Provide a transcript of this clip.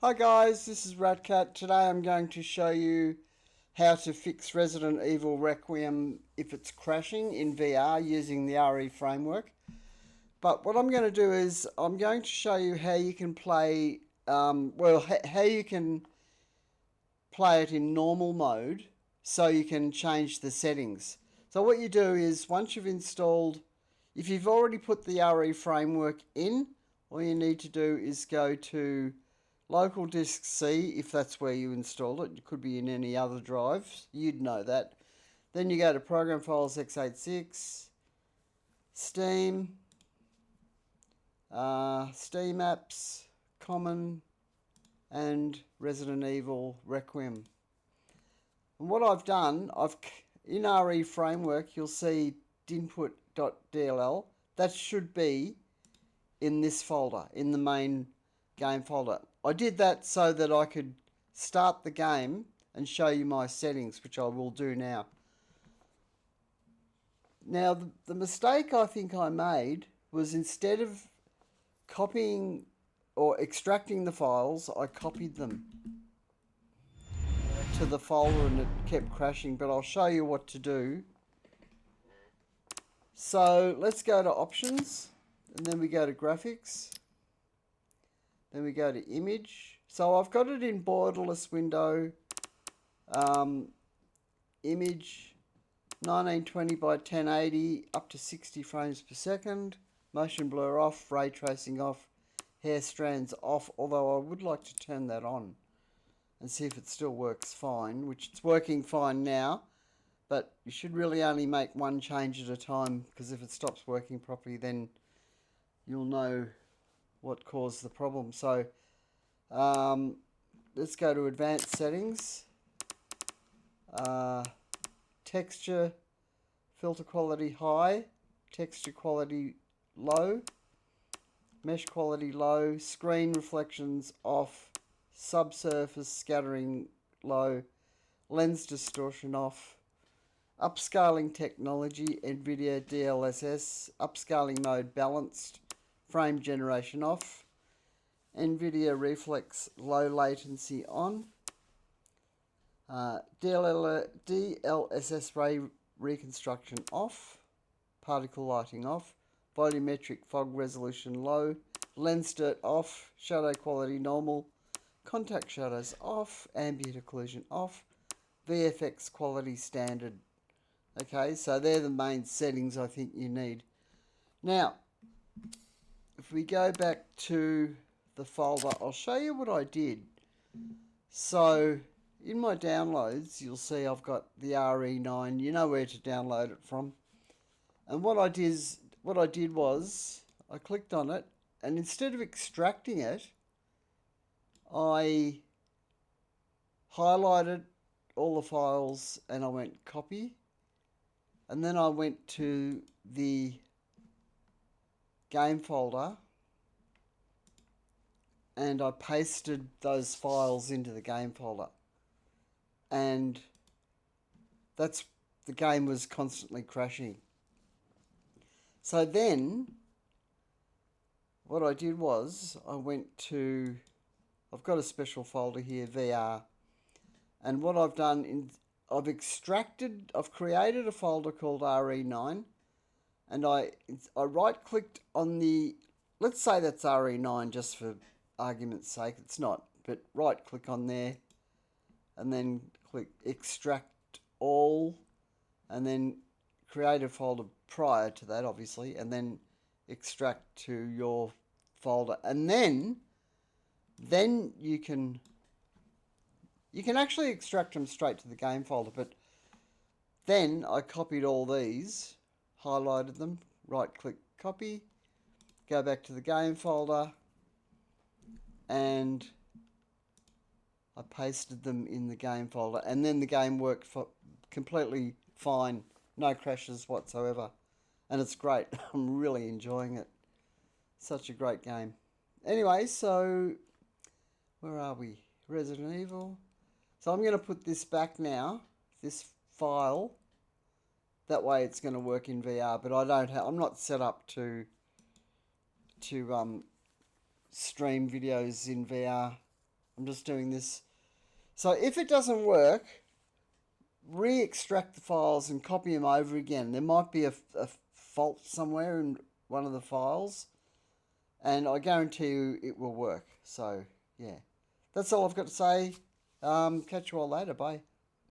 Hi guys, this is Ratcat. Today I'm going to show you how to fix Resident Evil Requiem if it's crashing in VR using the RE framework. But what I'm going to do is I'm going to show you how you can play, how you can play it in normal mode so you can change the settings. So what you do is once you've installed, if you've already put the RE framework in, all you need to do is go to local disk C, if that's where you installed it. It could be in any other drives. You'd know that. Then you go to Program Files x86, Steam, Steam Apps, Common, and Resident Evil Requiem. And what I've done, in RE Framework, you'll see dinput.dll. That should be in this folder, in the main game folder. I did that so that I could start the game and show you my settings, which I will do now. Now, the mistake I think I made was instead of copying or extracting the files, I copied them to the folder and it kept crashing, but I'll show you what to do. So let's go to Options, and then we go to Graphics. Then we go to Image. So I've got it in borderless window, image 1920 by 1080 up to 60 frames per second, motion blur off, ray tracing off, hair strands off, although I would like to turn that on and see if it still works fine, which it's working fine now, but you should really only make one change at a time, because if it stops working properly then you'll know what caused the problem. So let's go to advanced settings, texture filter quality high, texture quality low, mesh quality low, screen reflections off, subsurface scattering low, lens distortion off, upscaling technology NVIDIA DLSS, upscaling mode balanced, frame generation off, NVIDIA reflex low latency on, DLSS ray reconstruction off, particle lighting off, volumetric fog resolution low, lens dirt off, shadow quality normal, contact shadows off, ambient occlusion off, VFX quality standard. Okay, so they're the main settings I think you need. Now, if we go back to the folder, I'll show you what I did. So in my downloads, you'll see I've got the RE9. You know where to download it from. And what I did was I clicked on it, and instead of extracting it, I highlighted all the files and I went copy, and then I went to the game folder and I pasted those files into the game folder, and the game was constantly crashing. So then what I did was I went to, I've got a special folder here, VR, and what I've done I've created a folder called RE9, and I right clicked on the, let's say that's RE9 just for argument's sake. It's not, but right click on there and then click extract all, and then create a folder prior to that obviously, and then extract to your folder, and then you can actually extract them straight to the game folder. But then I copied all these, highlighted them, right click copy, go back to the game folder, and I pasted them in the game folder, and then the game worked completely fine, no crashes whatsoever, and it's great. I'm really enjoying it. Such a great game. Anyway, so where are we? Resident Evil. So I'm going to put this back now, this file. That way it's going to work in VR, but I'm not set up to stream videos in VR I'm just doing this. So if it doesn't work, re-extract the files and copy them over again. There might be a fault somewhere in one of the files, and I guarantee you it will work. So, yeah. That's all I've got to say. Catch you all later. Bye.